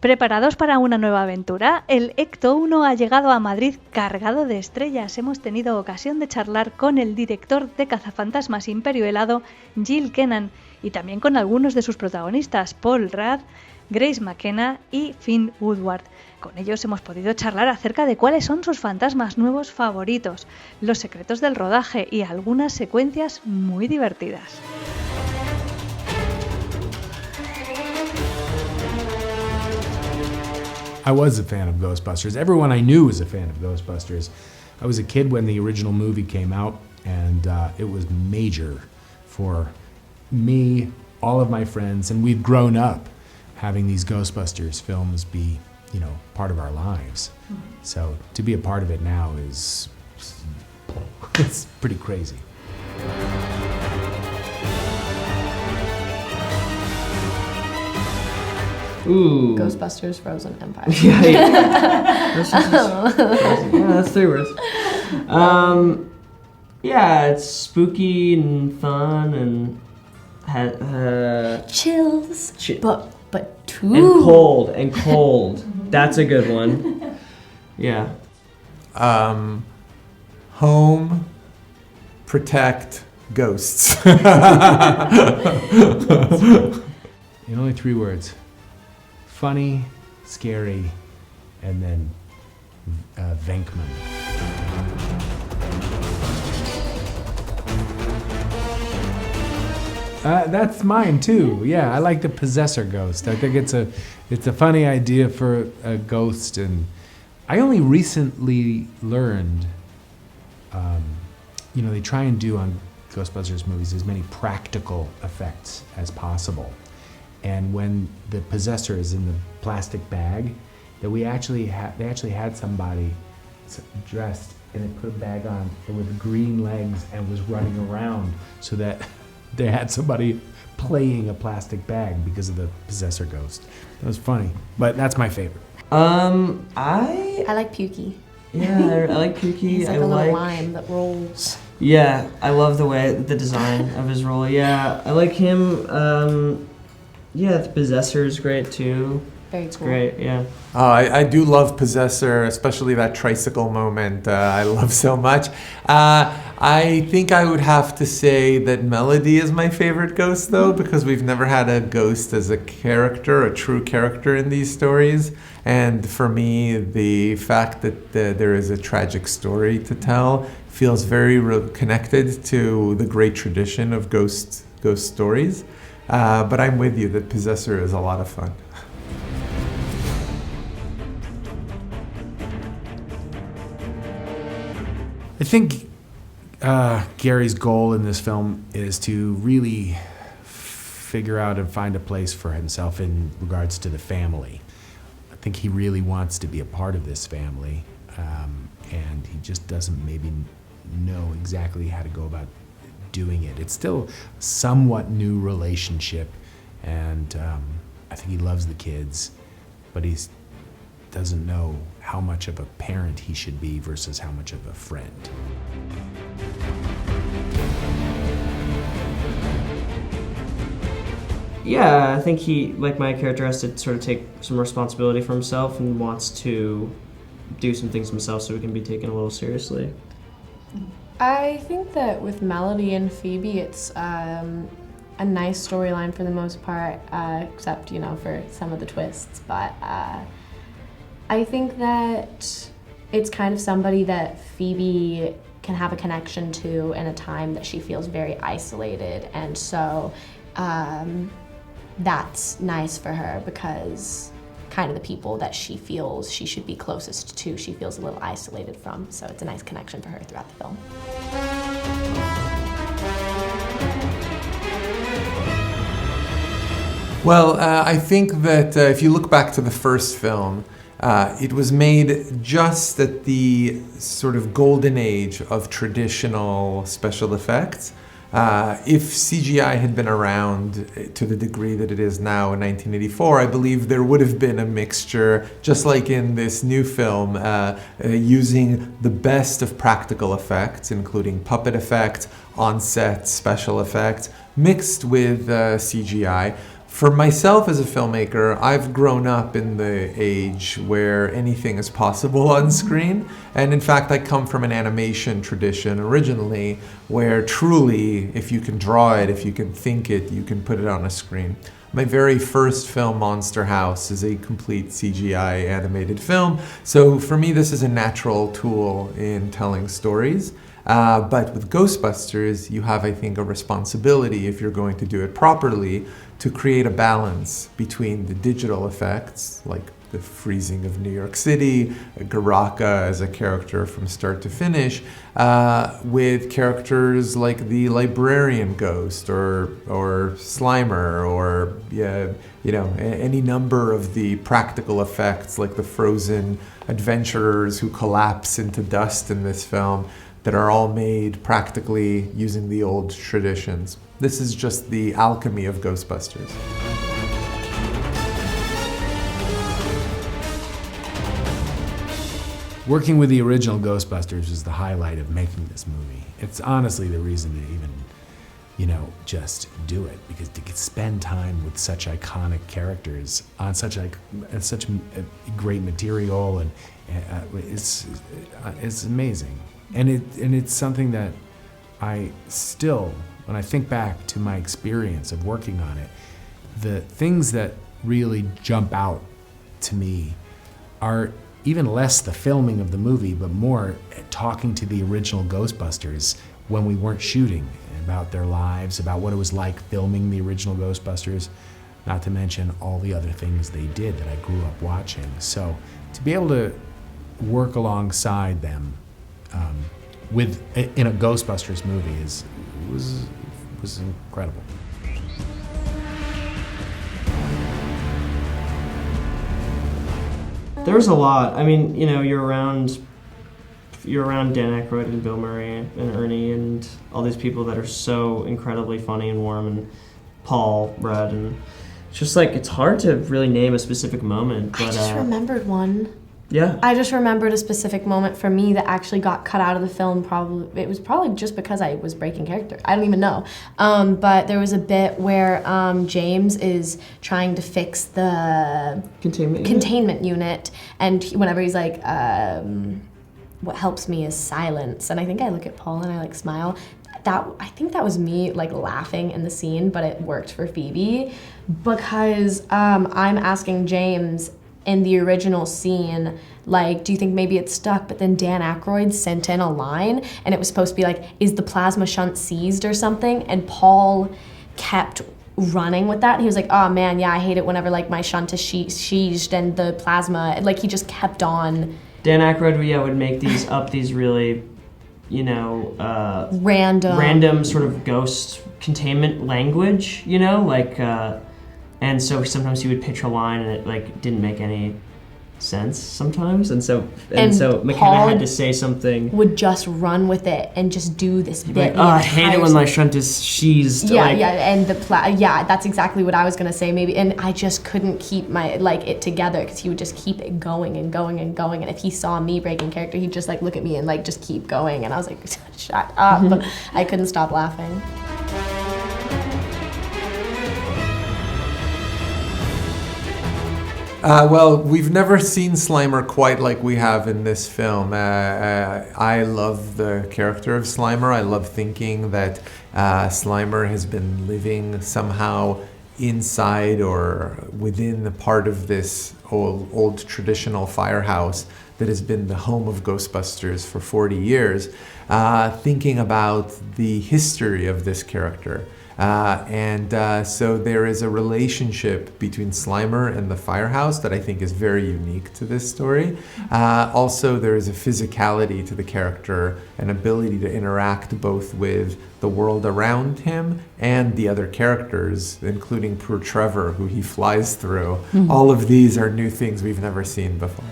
¿Preparados para una nueva aventura? El Ecto 1 ha llegado a Madrid cargado de estrellas. Hemos tenido ocasión de charlar con el director de Cazafantasmas Imperio Helado, Gil Kenan, y también con algunos de sus protagonistas, Paul Rudd, Grace Mckenna y Fina Wolfhard. Con ellos hemos podido charlar acerca de cuáles son sus fantasmas nuevos favoritos, los secretos del rodaje y algunas secuencias muy divertidas. I was a fan of Ghostbusters. Everyone I knew was a fan of Ghostbusters. I was a kid when the original movie came out, and it was major for me, all of my friends, and we've grown up having these Ghostbusters films be, part of our lives. So to be a part of it now it's pretty crazy. Ooh. Ghostbusters Frozen Empire. Yeah. That's 3 words. It's spooky and fun and chills. But too. And cold. That's a good one. Yeah. Home, protect, ghosts. In only 3 words. Funny, scary, and then Venkman. That's mine too. Yeah, I like the possessor ghost. I think it's a funny idea for a ghost, and I only recently learned. They try and do on Ghostbusters movies as many practical effects as possible. And when the possessor is in the plastic bag, that they actually had somebody dressed and they put a bag on with green legs and was running around so that they had somebody playing a plastic bag because of the possessor ghost. That was funny, but that's my favorite. I like Pukey. Yeah, I like Pukey. He's like a little lime that rolls. Yeah, I love the design of his role. Yeah, I like him. The Possessor is great too. Very cool. It's great, yeah. I do love Possessor, especially that tricycle moment. I love so much. I think I would have to say that Melody is my favorite ghost, though, because we've never had a ghost as a character, a true character in these stories. And for me, the fact that there is a tragic story to tell feels very connected to the great tradition of ghost stories. But I'm with you that Possessor is a lot of fun. I think Gary's goal in this film is to really figure out and find a place for himself in regards to the family. I think he really wants to be a part of this family, and he just doesn't maybe know exactly how to go about doing it. It's still a somewhat new relationship, and I think he loves the kids, but he doesn't know how much of a parent he should be versus how much of a friend. Yeah, I think he, like my character, has to sort of take some responsibility for himself and wants to do some things himself so he can be taken a little seriously. I think that with Melody and Phoebe, it's a nice storyline for the most part, except, for some of the twists. But I think that it's kind of somebody that Phoebe can have a connection to in a time that she feels very isolated. And so that's nice for her because kind of the people that she feels she should be closest to, she feels a little isolated from. So it's a nice connection for her throughout the film. Well, I think that if you look back to the first film, it was made just at the sort of golden age of traditional special effects. If CGI had been around to the degree that it is now in 1984, I believe there would have been a mixture, just like in this new film, using the best of practical effects, including puppet effects, on-set special effects, mixed with CGI. For myself as a filmmaker, I've grown up in the age where anything is possible on screen. And in fact, I come from an animation tradition originally where truly, if you can draw it, if you can think it, you can put it on a screen. My very first film, Monster House, is a complete CGI animated film. So for me, this is a natural tool in telling stories. But with Ghostbusters, you have, I think, a responsibility, if you're going to do it properly, to create a balance between the digital effects, like the freezing of New York City, Garaka as a character from start to finish, with characters like the librarian ghost or Slimer or any number of the practical effects like the frozen adventurers who collapse into dust in this film that are all made practically using the old traditions. This is just the alchemy of Ghostbusters. Working with the original Ghostbusters was the highlight of making this movie. It's honestly the reason to even, just do it, because to spend time with such iconic characters on such great material, and it's amazing. And it's something that I still, when I think back to my experience of working on it, the things that really jump out to me are even less the filming of the movie, but more talking to the original Ghostbusters when we weren't shooting, about their lives, about what it was like filming the original Ghostbusters, not to mention all the other things they did that I grew up watching. So to be able to work alongside them in a Ghostbusters movie was incredible. There's a lot. I mean, you're around Dan Aykroyd and Bill Murray and Ernie and all these people that are so incredibly funny and warm, and Paul Rudd, and it's just like, it's hard to really name a specific moment. But I just remembered one. Yeah. I just remembered a specific moment for me that actually got cut out of the film. It was probably just because I was breaking character. I don't even know. But there was a bit where James is trying to fix the containment unit, and whenever he's like, what helps me is silence. And I think I look at Paul and I smile. I think that was me laughing in the scene, but it worked for Phoebe because I'm asking James in the original scene, do you think maybe it's stuck? But then Dan Aykroyd sent in a line, and it was supposed to be is the plasma shunt seized or something? And Paul kept running with that. He was like, oh man, yeah, I hate it whenever my shunt is seized and the plasma, he just kept on. Dan Aykroyd, would make these really, random sort of ghost containment language, and so sometimes he would pitch a line and it didn't make any sense sometimes, and so Mckenna had to say something. Would just run with it and just do this bit. I hate it when my shunt is seized. Yeah, and that's exactly what I was gonna say maybe, and I just couldn't keep my it together because he would just keep it going and going and going, and if he saw me breaking character, he'd just look at me and just keep going, and I was like, shut up. But I couldn't stop laughing. Well, we've never seen Slimer quite like we have in this film. I love the character of Slimer. I love thinking that Slimer has been living somehow inside or within the part of this old traditional firehouse that has been the home of Ghostbusters for 40 years, thinking about the history of this character. So there is a relationship between Slimer and the firehouse that I think is very unique to this story. Also, there is a physicality to the character, an ability to interact both with the world around him and the other characters, including poor Trevor, who he flies through. Mm-hmm. All of these are new things we've never seen before.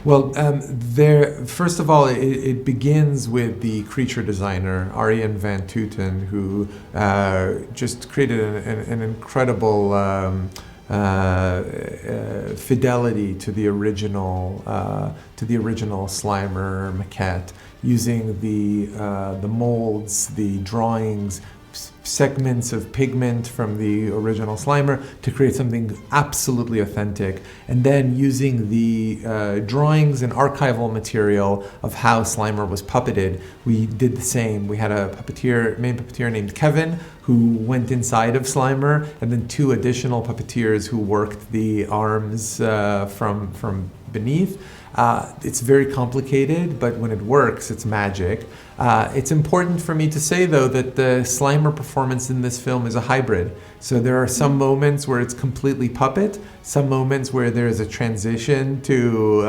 Well, first of all, it begins with the creature designer, Arjen van Tuten, who just created an incredible fidelity to the original Slimer maquette, using the molds, the drawings, segments of pigment from the original Slimer to create something absolutely authentic, and then using the drawings and archival material of how Slimer was puppeted. We did the same. We had a main puppeteer named Kevin, who went inside of Slimer, and then 2 additional puppeteers who worked the arms from beneath. It's very complicated, but when it works, it's magic. It's important for me to say, though, that the Slimer performance in this film is a hybrid. So there are some moments where it's completely puppet, some moments where there's a transition to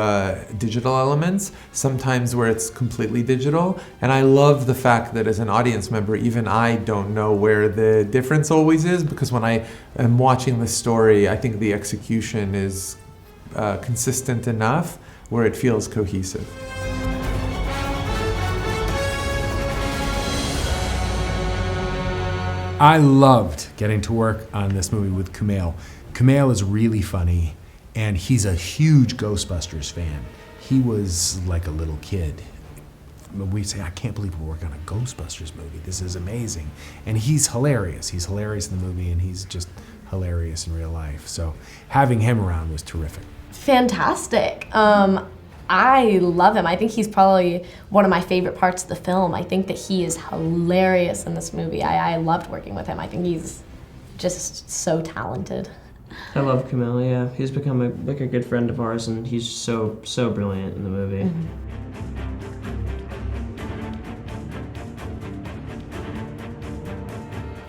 digital elements, sometimes where it's completely digital. And I love the fact that as an audience member, even I don't know where the difference always is, because when I am watching the story, I think the execution is consistent enough where it feels cohesive. I loved getting to work on this movie with Kumail. Kumail is really funny, and he's a huge Ghostbusters fan. He was like a little kid. We say, I can't believe we're working on a Ghostbusters movie. This is amazing. And he's hilarious. He's hilarious in the movie, and he's just hilarious in real life. So having him around was terrific. Fantastic. I love him. I think he's probably one of my favorite parts of the film. I think that he is hilarious in this movie. I loved working with him. I think he's just so talented. I love Kumail, yeah. He's become a good friend of ours, and he's so brilliant in the movie. Mm-hmm.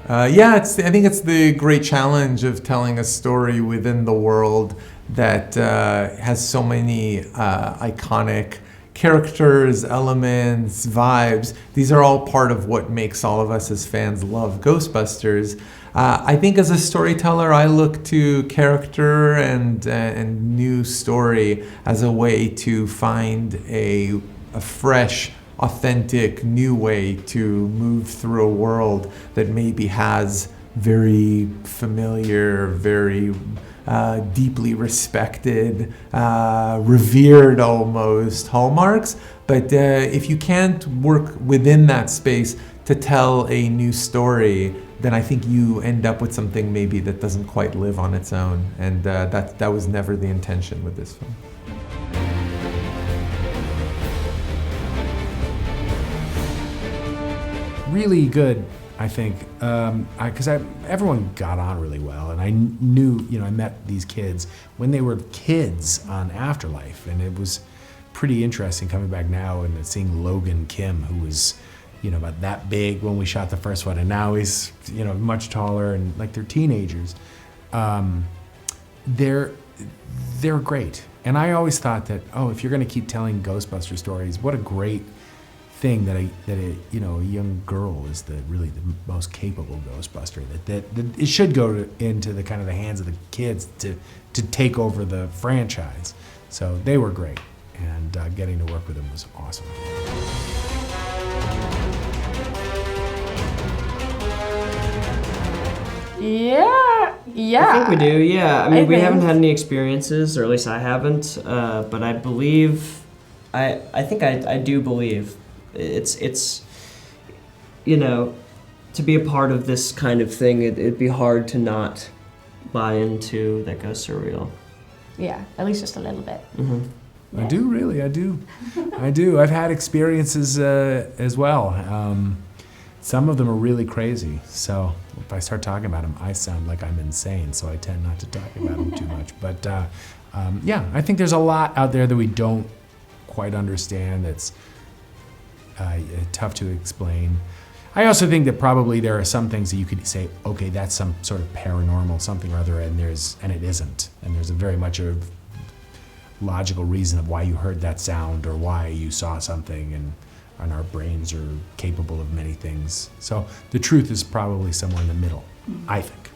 I think it's the great challenge of telling a story within the world that has so many iconic characters, elements, vibes. These are all part of what makes all of us as fans love Ghostbusters. I think as a storyteller, I look to character and new story as a way to find a fresh, authentic, new way to move through a world that maybe has very familiar, very deeply respected, revered almost hallmarks. But if you can't work within that space to tell a new story, then I think you end up with something maybe that doesn't quite live on its own. And that was never the intention with this film. Really good, I think, because everyone got on really well, and I knew, I met these kids when they were kids on Afterlife, and it was pretty interesting coming back now and seeing Logan Kim, who was, about that big when we shot the first one, and now he's, much taller, and like they're teenagers. They're great, and I always thought that, if you're going to keep telling Ghostbuster stories, what a great thing that a young girl is really the most capable Ghostbuster. That it should go into the kind of the hands of the kids to take over the franchise. So they were great, and getting to work with them was awesome. Yeah. I think we do. Yeah. I mean, we haven't had any experiences, or at least I haven't. But I believe, I think I do believe. It's to be a part of this kind of thing, it'd be hard to not buy into that ghosts are real. Yeah, at least just a little bit. Mm-hmm. Yeah. I do, really. I do. I've had experiences as well. Some of them are really crazy. So if I start talking about them, I sound like I'm insane. So I tend not to talk about them too much. But I think there's a lot out there that we don't quite understand. That's tough to explain. I also think that probably there are some things that you could say, okay, that's some sort of paranormal something or other, and it isn't. And there's a very much a logical reason of why you heard that sound or why you saw something, and our brains are capable of many things. So the truth is probably somewhere in the middle, I think.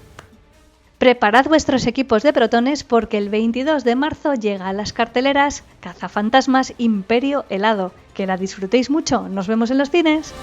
Preparad vuestros equipos de protones porque el 22 de marzo llega a las carteleras Cazafantasmas Imperio Helado. Que la disfrutéis mucho. Nos vemos en los cines.